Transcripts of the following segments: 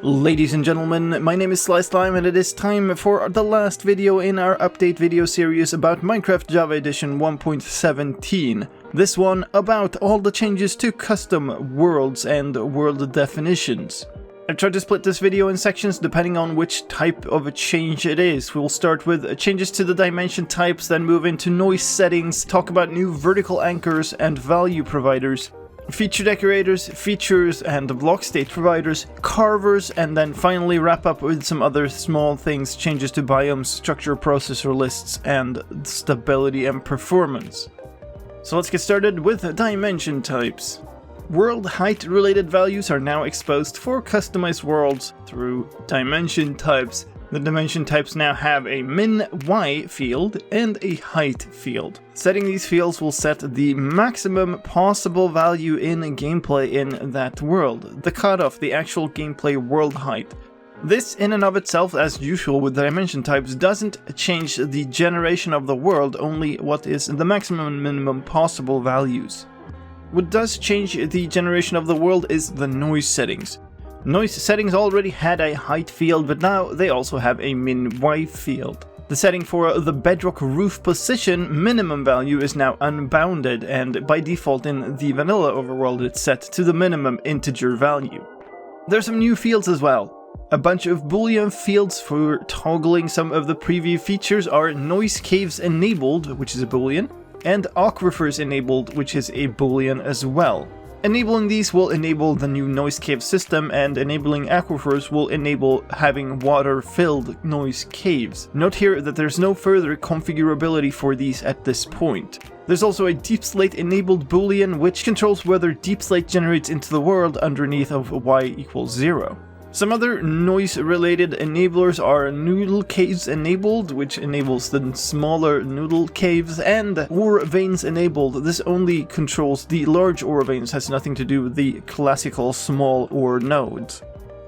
Ladies and gentlemen, my name is slicedlime and it is time for the last video in our update video series about Minecraft Java Edition 1.17. This one about all the changes to custom worlds and world definitions. I've tried to split this video in sections depending on which type of a change it is. We'll start with changes to the dimension types, then move into noise settings, talk about new vertical anchors and value providers, feature decorators, features and block state providers, carvers, and then finally wrap up with some other small things, changes to biomes, structure processor lists, and stability and performance. So let's get started with dimension types. World height related values are now exposed for customized worlds through dimension types. The dimension types now have a min y field and a height field. Setting these fields will set the maximum possible value in gameplay in that world, the cutoff, the actual gameplay world height. This in and of itself, as usual with dimension types, doesn't change the generation of the world, only what is the maximum and minimum possible values. What does change the generation of the world is the noise settings. Noise settings already had a height field, but now they also have a min-y field. The setting for the bedrock roof position minimum value is now unbounded, and by default in the vanilla overworld it's set to the minimum integer value. There's some new fields as well. A bunch of boolean fields for toggling some of the preview features are noise caves enabled, which is a boolean, and aquifers enabled, which is a boolean as well. Enabling these will enable the new noise cave system, and enabling aquifers will enable having water-filled noise caves. Note here that there's no further configurability for these at this point. There's also a deep slate enabled boolean which controls whether deep slate generates into the world underneath of y equals 0. Some other noise-related enablers are noodle caves enabled, which enables the smaller noodle caves, and ore veins enabled. This only controls the large ore veins, has nothing to do with the classical small ore nodes.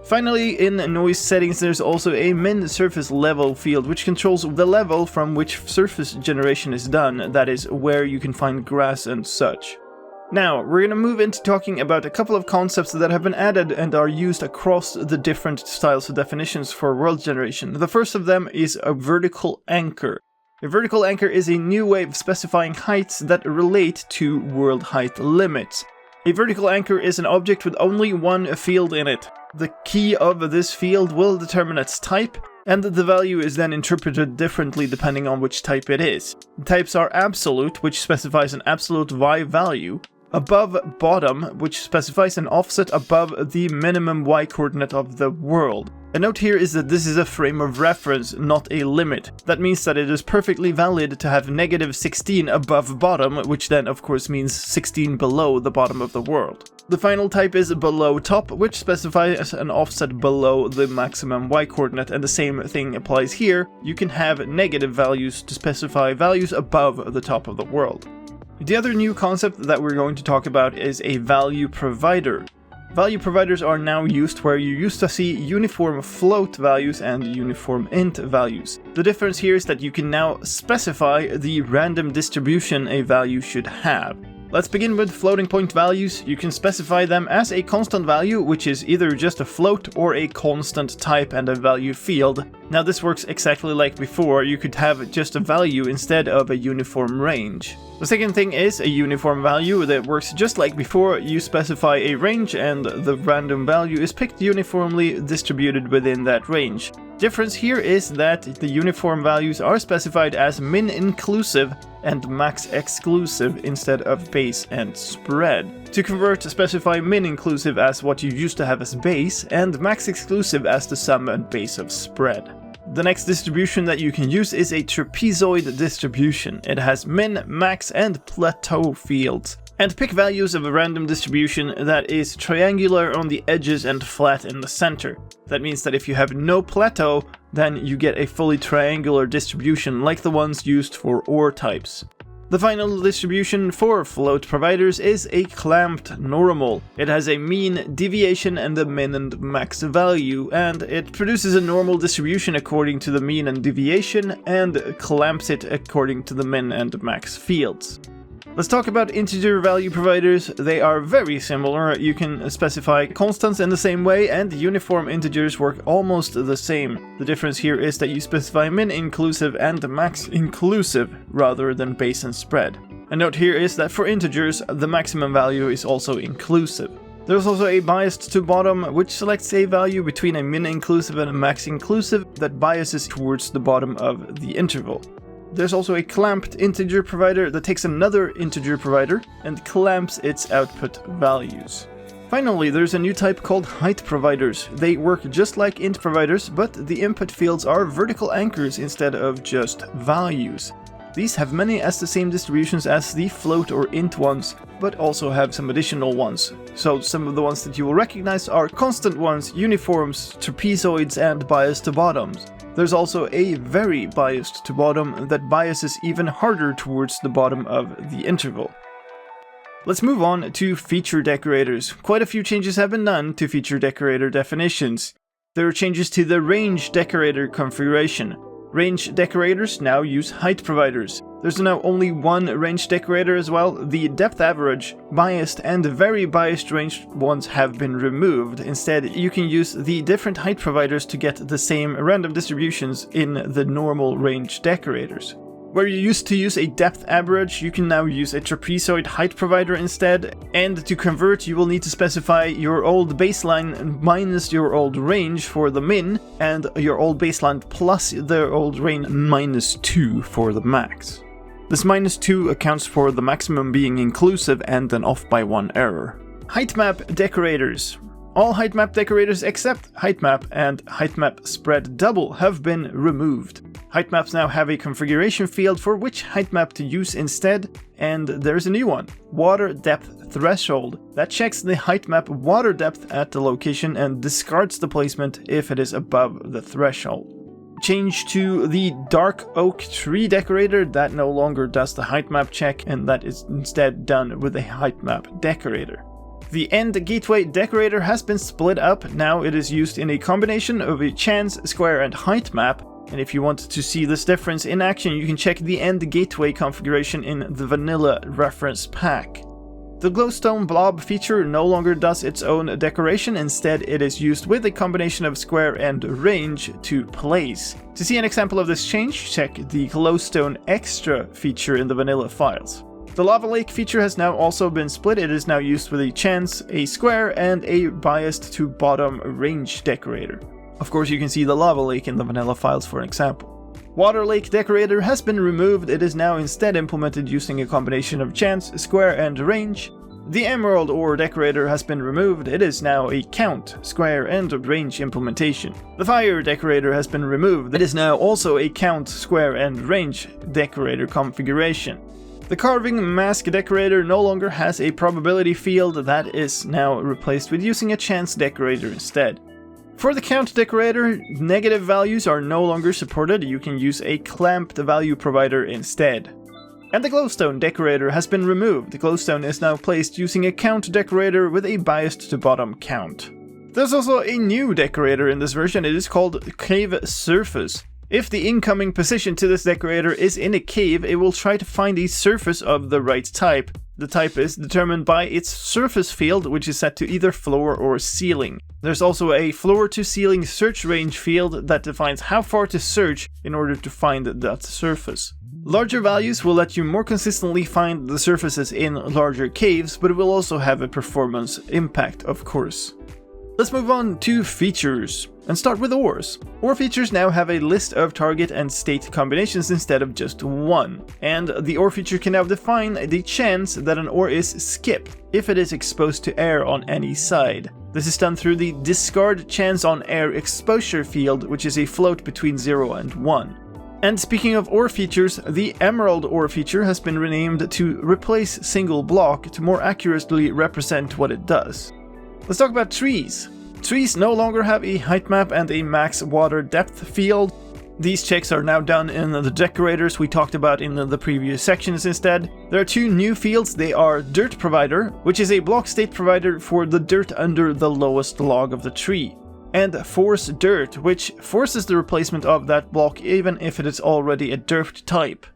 Finally, in noise settings there's also a min surface level field, which controls the level from which surface generation is done, that is, where you can find grass and such. Now, we're going to move into talking about a couple of concepts that have been added and are used across the different styles of definitions for world generation. The first of them is a vertical anchor. A vertical anchor is a new way of specifying heights that relate to world height limits. A vertical anchor is an object with only one field in it. The key of this field will determine its type, and the value is then interpreted differently depending on which type it is. The types are absolute, which specifies an absolute y value, above bottom, which specifies an offset above the minimum y coordinate of the world. A note here is that this is a frame of reference, not a limit. That means that it is perfectly valid to have negative 16 above bottom, which then of course means 16 below the bottom of the world. The final type is below top, which specifies an offset below the maximum y coordinate, and the same thing applies here. You can have negative values to specify values above the top of the world. The other new concept that we're going to talk about is a value provider. Value providers are now used where you used to see uniform float values and uniform int values. The difference here is that you can now specify the random distribution a value should have. Let's begin with floating point values. You can specify them as a constant value, which is either just a float or a constant type and a value field. Now this works exactly like before. You could have just a value instead of a uniform range. The second thing is a uniform value that works just like before. You specify a range and the random value is picked uniformly distributed within that range. Difference here is that the uniform values are specified as min inclusive and max exclusive instead of base and spread. To convert, specify min inclusive as what you used to have as base and max exclusive as the sum and base of spread. The next distribution that you can use is a trapezoid distribution. It has min, max, and plateau fields. And pick values of a random distribution that is triangular on the edges and flat in the center. That means that if you have no plateau, then you get a fully triangular distribution like the ones used for ore types. The final distribution for float providers is a clamped normal. It has a mean, deviation, and a min and max value, and it produces a normal distribution according to the mean and deviation, and clamps it according to the min and max fields. Let's talk about integer value providers. They are very similar. You can specify constants in the same way, and uniform integers work almost the same. The difference here is that you specify min inclusive and max inclusive rather than base and spread. A note here is that for integers, the maximum value is also inclusive. There's also a biased to bottom, which selects a value between a min inclusive and a max inclusive that biases towards the bottom of the interval. There's also a clamped integer provider that takes another integer provider and clamps its output values. Finally, there's a new type called height providers. They work just like int providers, but the input fields are vertical anchors instead of just values. These have many as the same distributions as the float or int ones, but also have some additional ones. So some of the ones that you will recognize are constant ones, uniforms, trapezoids, and biased to bottoms. There's also a very biased to bottom that biases even harder towards the bottom of the interval. Let's move on to feature decorators. Quite a few changes have been done to feature decorator definitions. There are changes to the range decorator configuration. Range decorators now use height providers. There's now only one range decorator as well. The depth average, biased, and very biased range ones have been removed. Instead, you can use the different height providers to get the same random distributions in the normal range decorators. Where you used to use a depth average, you can now use a trapezoid height provider instead, and to convert you will need to specify your old baseline minus your old range for the min, and your old baseline plus the old range minus 2 for the max. This minus 2 accounts for the maximum being inclusive and an off by 1 error. Height map decorators. All height map decorators except height map and height map spread double have been removed. Height maps now have a configuration field for which height map to use instead, and there's a new one, water depth threshold, that checks the height map water depth at the location and discards the placement if it is above the threshold. Change to the dark oak tree decorator that no longer does the height map check, and that is instead done with a height map decorator. The end gateway decorator has been split up. Now it is used in a combination of a chance, square, and height map. And if you want to see this difference in action, you can check the end gateway configuration in the vanilla reference pack. The glowstone blob feature no longer does its own decoration. Instead, it is used with a combination of square and range to place. To see an example of this change, check the glowstone extra feature in the vanilla files. The lava lake feature has now also been split. It is now used with a chance, a square, and a biased to bottom range decorator. Of course, you can see the lava lake in the vanilla files for an example. Water lake decorator has been removed. It is now instead implemented using a combination of chance, square, and range. The emerald ore decorator has been removed. It is now a count, square, and range implementation. The fire decorator has been removed. It is now also a count, square, and range decorator configuration. The carving mask decorator no longer has a probability field. That is now replaced with using a chance decorator instead. For the count decorator, negative values are no longer supported. You can use a clamped value provider instead. And the glowstone decorator has been removed. The glowstone is now placed using a count decorator with a biased to bottom count. There's also a new decorator in this version. It is called Cave Surface. If the incoming position to this decorator is in a cave, it will try to find a surface of the right type. The type is determined by its surface field, which is set to either floor or ceiling. There's also a floor to ceiling search range field that defines how far to search in order to find that surface. Larger values will let you more consistently find the surfaces in larger caves, but it will also have a performance impact, of course. Let's move on to features, and start with ores. Ore features now have a list of target and state combinations instead of just one, and the ore feature can now define the chance that an ore is skipped if it is exposed to air on any side. This is done through the discard chance on air exposure field, which is a float between 0 and 1. And speaking of ore features, the emerald ore feature has been renamed to replace single block to more accurately represent what it does. Let's talk about trees. Trees no longer have a height map and a max water depth field. These checks are now done in the decorators we talked about in the previous sections instead. There are two new fields. They are dirt provider, which is a block state provider for the dirt under the lowest log of the tree, and force dirt, which forces the replacement of that block even if it is already a dirt type.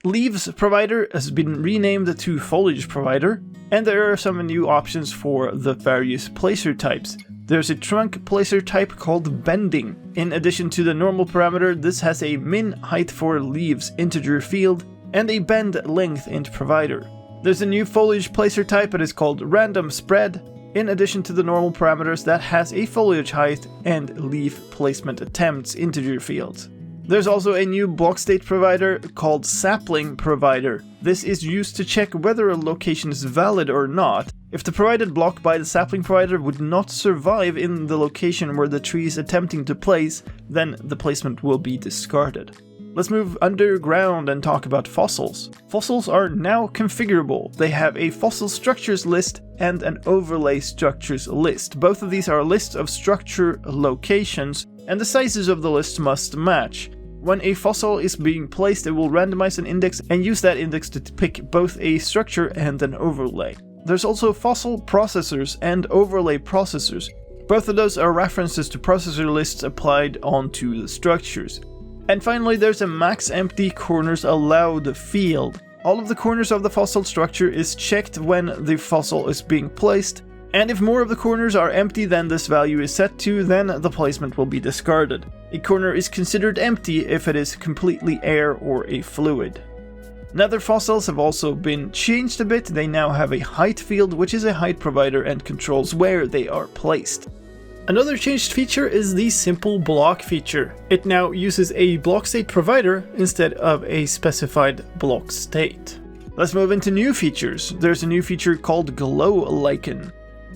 Leaves provider has been renamed to foliage provider, and there are some new options for the various placer types. There's a trunk placer type called bending. In addition to the normal parameter, this has a min height for leaves integer field and a bend length int provider. There's a new foliage placer type that is called random spread. In addition to the normal parameters, that has a foliage height and leaf placement attempts integer fields. There's also a new block state provider called sapling provider. This is used to check whether a location is valid or not. If the provided block by the sapling provider would not survive in the location where the tree is attempting to place, then the placement will be discarded. Let's move underground and talk about fossils. Fossils are now configurable. They have a fossil structures list and an overlay structures list. Both of these are lists of structure locations, and the sizes of the lists must match. When a fossil is being placed, it will randomize an index and use that index to pick both a structure and an overlay. There's also fossil processors and overlay processors. Both of those are references to processor lists applied onto the structures. And finally, there's a max empty corners allowed field. All of the corners of the fossil structure is checked when the fossil is being placed, and if more of the corners are empty than this value is set to, then the placement will be discarded. A corner is considered empty if it is completely air or a fluid. Nether fossils have also been changed a bit. They now have a height field, which is a height provider and controls where they are placed. Another changed feature is the simple block feature. It now uses a block state provider instead of a specified block state. Let's move into new features. There's a new feature called glow lichen.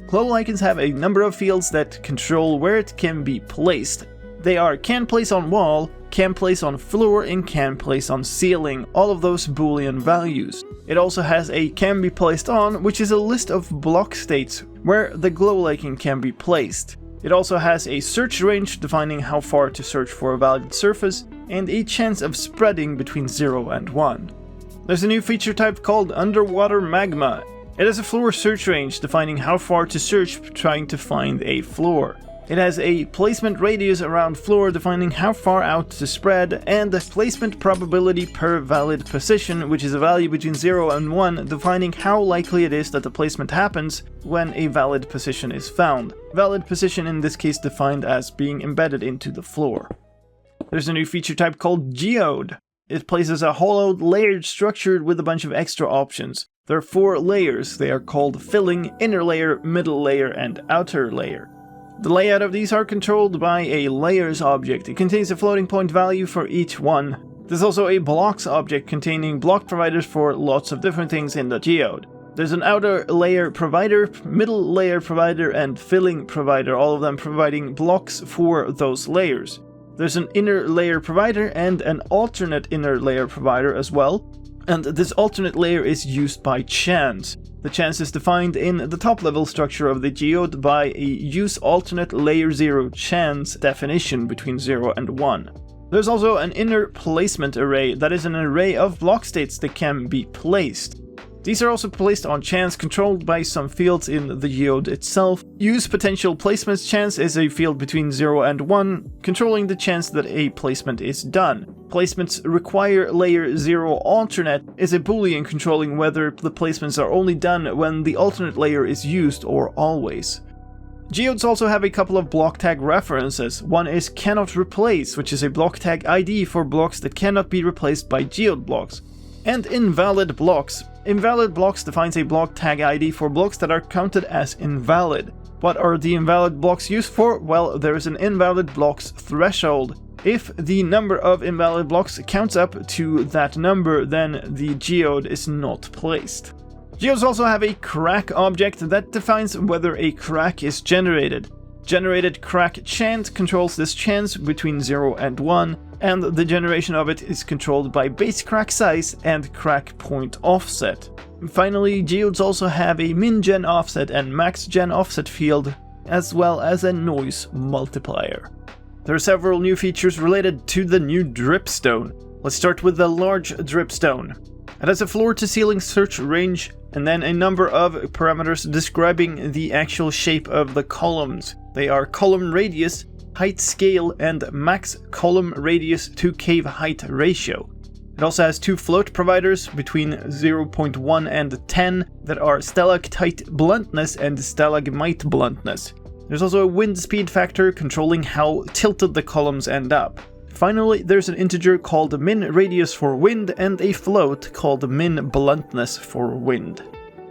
Glow lichens have a number of fields that control where it can be placed. They are can place on wall, can place on floor, and can place on ceiling, all of those boolean values. It also has a can be placed on, which is a list of block states where the glow lichen can be placed. It also has a search range defining how far to search for a valid surface, and a chance of spreading between 0 and 1. There's a new feature type called underwater magma. It has a floor search range defining how far to search trying to find a floor. It has a placement radius around floor defining how far out to spread, and a placement probability per valid position, which is a value between 0 and 1 defining how likely it is that the placement happens when a valid position is found. Valid position in this case defined as being embedded into the floor. There's a new feature type called geode. It places a hollowed layered structure with a bunch of extra options. There are 4 layers. They are called filling, inner layer, middle layer, and outer layer. The layout of these are controlled by a layers object. It contains a floating point value for each one. There's also a blocks object containing block providers for lots of different things in the geode. There's an outer layer provider, middle layer provider, and filling provider, all of them providing blocks for those layers. There's an inner layer provider and an alternate inner layer provider as well. And this alternate layer is used by chance. The chance is defined in the top level structure of the geode by a use alternate layer 0 chance definition between 0 and 1. There's also an inner placement array that is an array of block states that can be placed. These are also placed on chance controlled by some fields in the geode itself. Use potential placements chance is a field between 0 and 1, controlling the chance that a placement is done. Placements require layer 0 alternate is a boolean controlling whether the placements are only done when the alternate layer is used or always. Geodes also have a couple of block tag references. One is cannot replace, which is a block tag ID for blocks that cannot be replaced by geode blocks. And invalid blocks. Invalid blocks defines a block tag ID for blocks that are counted as invalid. What are the invalid blocks used for? Well, there is an invalid blocks threshold. If the number of invalid blocks counts up to that number, then the geode is not placed. Geodes also have a crack object that defines whether a crack is generated. Generated crack chance controls this chance between 0 and 1, and the generation of it is controlled by base crack size and crack point offset. Finally, geodes also have a min gen offset and max gen offset field, as well as a noise multiplier. There are several new features related to the new dripstone. Let's start with the large dripstone. It has a floor to ceiling search range, and then a number of parameters describing the actual shape of the columns. They are column radius, height scale, and max column radius to cave height ratio. It also has two float providers between 0.1 and 10 that are stalactite bluntness and stalagmite bluntness. There's also a wind speed factor controlling how tilted the columns end up. Finally, there's an integer called min radius for wind and a float called min bluntness for wind.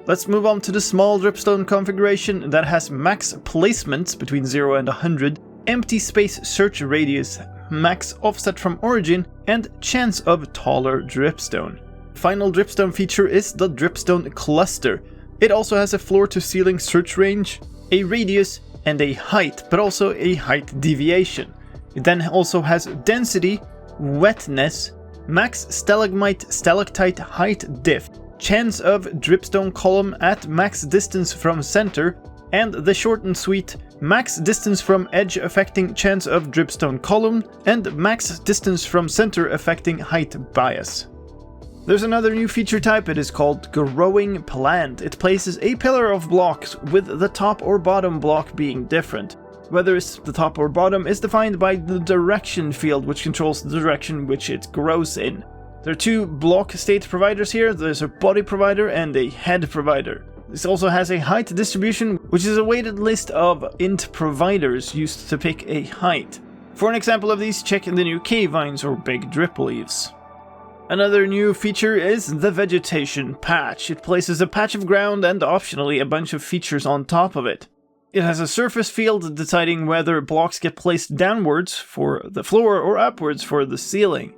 Let's move on to the small dripstone configuration that has max placements between 0 and 100, empty space search radius, max offset from origin, and chance of taller dripstone. Final dripstone feature is the dripstone cluster. It also has a floor to ceiling search range, a radius, and a height, but also a height deviation. It then also has density, wetness, max stalagmite stalactite height diff, chance of dripstone column at max distance from center, and the short and sweet max distance from edge affecting chance of dripstone column, and max distance from center affecting height bias. There's another new feature type. It is called growing plant. It places a pillar of blocks with the top or bottom block being different. Whether it's the top or bottom is defined by the direction field, which controls the direction which it grows in. There are two block state providers here. There's a body provider and a head provider. This also has a height distribution, which is a weighted list of int providers used to pick a height. For an example of these, check in the new cave vines or big drip leaves. Another new feature is the vegetation patch. It places a patch of ground and optionally a bunch of features on top of it. It has a surface field deciding whether blocks get placed downwards for the floor or upwards for the ceiling.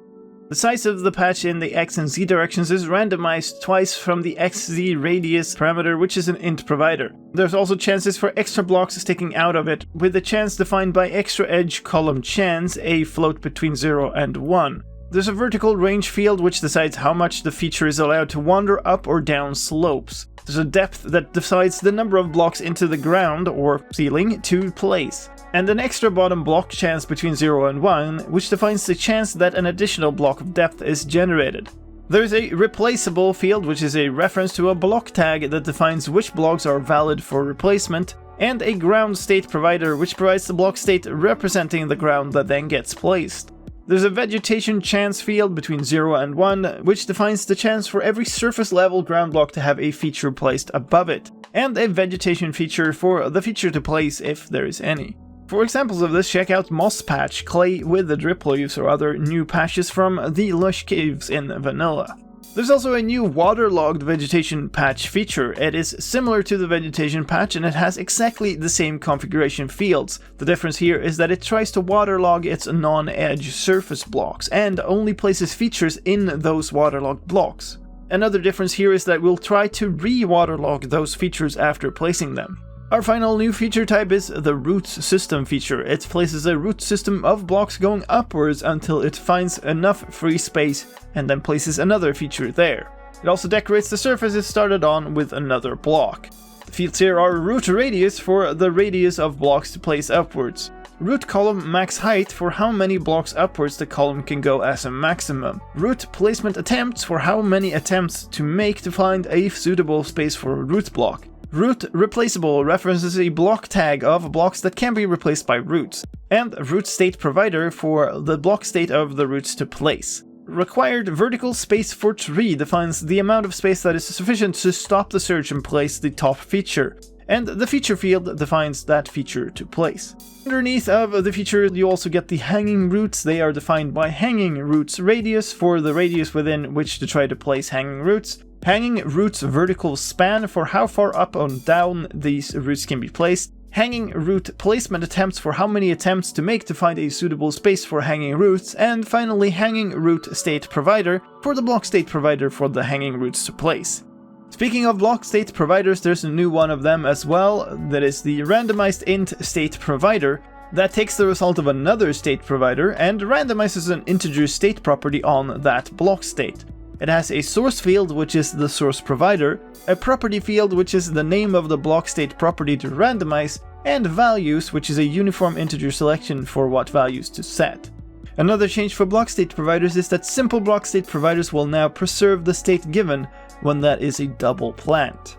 The size of the patch in the X and Z directions is randomized twice from the XZ radius parameter, which is an int provider. There's also chances for extra blocks sticking out of it, with a chance defined by extra edge column chance, a float between 0 and 1. There's a vertical range field which decides how much the feature is allowed to wander up or down slopes. There's a depth that decides the number of blocks into the ground or ceiling to place. And an extra bottom block chance between 0 and 1, which defines the chance that an additional block of depth is generated. There's a replaceable field, which is a reference to a block tag that defines which blocks are valid for replacement, and a ground state provider, which provides the block state representing the ground that then gets placed. There's a vegetation chance field between 0 and 1, which defines the chance for every surface level ground block to have a feature placed above it, and a vegetation feature for the feature to place if there is any. For examples of this, check out Moss Patch, Clay with the Drip Leaves, or other new patches from the Lush Caves in Vanilla. There's also a new waterlogged vegetation patch feature. It is similar to the vegetation patch and it has exactly the same configuration fields. The difference here is that it tries to waterlog its non-edge surface blocks and only places features in those waterlogged blocks. Another difference here is that we'll try to re-waterlog those features after placing them. Our final new feature type is the root system feature. It places a root system of blocks going upwards until it finds enough free space and then places another feature there. It also decorates the surface it started on with another block. The fields here are root radius for the radius of blocks to place upwards. Root column max height for how many blocks upwards the column can go as a maximum. Root placement attempts for how many attempts to make to find a suitable space for a root block. Root replaceable references a block tag of blocks that can be replaced by roots, and root state provider for the block state of the roots to place. Required vertical space for tree defines the amount of space that is sufficient to stop the search and place the top feature, and the feature field defines that feature to place. Underneath of the feature you also get the hanging roots. They are defined by hanging roots radius for the radius within which to try to place hanging roots. Hanging roots vertical span for how far up or down these roots can be placed. Hanging root placement attempts for how many attempts to make to find a suitable space for hanging roots. And finally hanging root state provider for the block state provider for the hanging roots to place. Speaking of block state providers, there's a new one of them as well. That is the randomized int state provider. That takes the result of another state provider and randomizes an integer state property on that block state. It has a source field, which is the source provider, a property field, which is the name of the block state property to randomize, and values, which is a uniform integer selection for what values to set. Another change for block state providers is that simple block state providers will now preserve the state given when that is a double plant.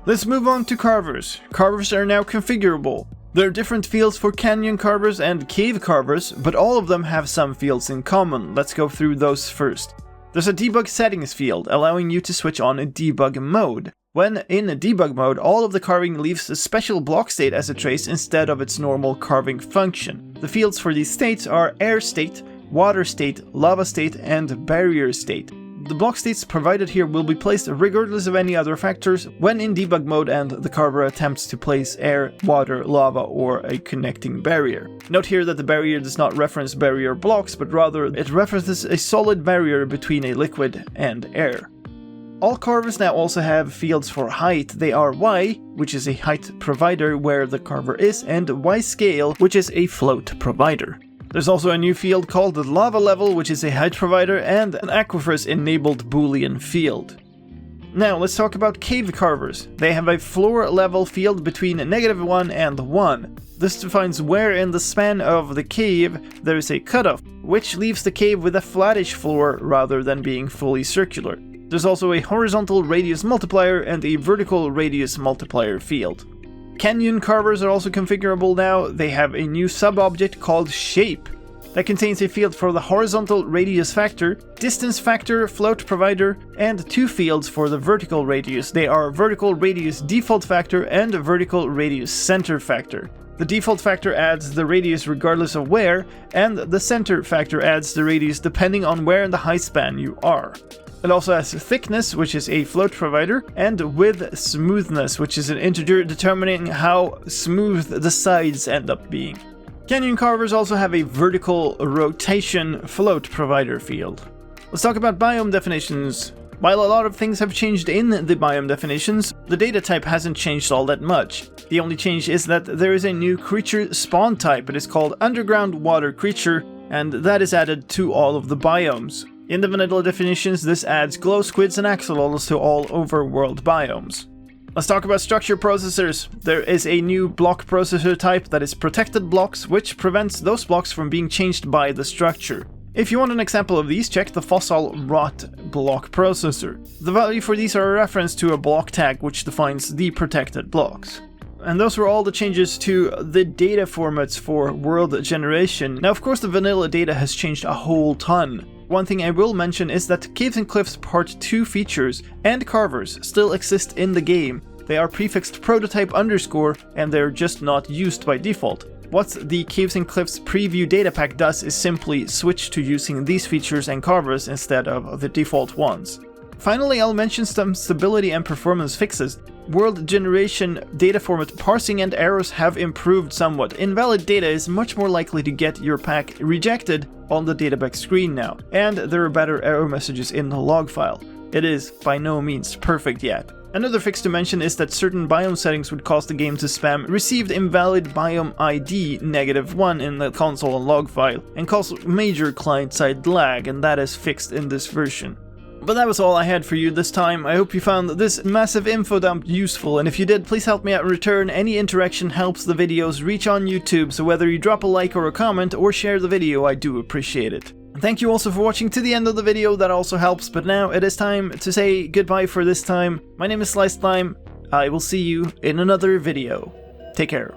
Let's move on to carvers. Carvers are now configurable. There are different fields for canyon carvers and cave carvers, but all of them have some fields in common. Let's go through those first. There's a debug settings field, allowing you to switch on a debug mode. When in debug mode, all of the carving leaves a special block state as a trace instead of its normal carving function. The fields for these states are air state, water state, lava state, and barrier state. The block states provided here will be placed regardless of any other factors when in debug mode and the carver attempts to place air, water, lava, or a connecting barrier. Note here that the barrier does not reference barrier blocks, but rather it references a solid barrier between a liquid and air. All carvers now also have fields for height. They are Y, which is a height provider where the carver is, and Y scale, which is a float provider. There's also a new field called the lava level, which is a height provider, and an aquifers enabled boolean field. Now let's talk about cave carvers. They have a floor level field between -1 and 1. This defines where in the span of the cave there is a cutoff, which leaves the cave with a flattish floor rather than being fully circular. There's also a horizontal radius multiplier and a vertical radius multiplier field. Canyon carvers are also configurable now. They have a new sub-object called shape that contains a field for the horizontal radius factor, distance factor, float provider, and 2 fields for the vertical radius. They are vertical radius default factor and vertical radius center factor. The default factor adds the radius regardless of where, and the center factor adds the radius depending on where in the height span you are. It also has thickness, which is a float provider, and width smoothness, which is an integer determining how smooth the sides end up being. Canyon carvers also have a vertical rotation float provider field. Let's talk about biome definitions. While a lot of things have changed in the biome definitions, the data type hasn't changed all that much. The only change is that there is a new creature spawn type. It is called underground water creature, and that is added to all of the biomes. In the vanilla definitions, this adds glow squids and axolotls to all overworld biomes. Let's talk about structure processors. There is a new block processor type that is protected blocks, which prevents those blocks from being changed by the structure. If you want an example of these, check the fossil rot block processor. The value for these are a reference to a block tag which defines the protected blocks. And those were all the changes to the data formats for world generation. Now, of course, the vanilla data has changed a whole ton. One thing I will mention is that Caves and Cliffs Part 2 features and carvers still exist in the game. They are prefixed prototype _ and they're just not used by default. What the Caves and Cliffs preview data pack does is simply switch to using these features and carvers instead of the default ones. Finally, I'll mention some stability and performance fixes. World generation data format parsing and errors have improved somewhat. Invalid data is much more likely to get your pack rejected on the databack screen now, and there are better error messages in the log file. It is by no means perfect yet. Another fix to mention is that certain biome settings would cause the game to spam received invalid biome ID -1 in the console and log file, and cause major client-side lag, and that is fixed in this version. But that was all I had for you this time. I hope you found this massive info dump useful, and if you did, please help me out in return. Any interaction helps the videos reach on YouTube, so whether you drop a like or a comment or share the video, I do appreciate it. Thank you also for watching to the end of the video, that also helps, but now it is time to say goodbye for this time. My name is slicedlime. I will see you in another video. Take care.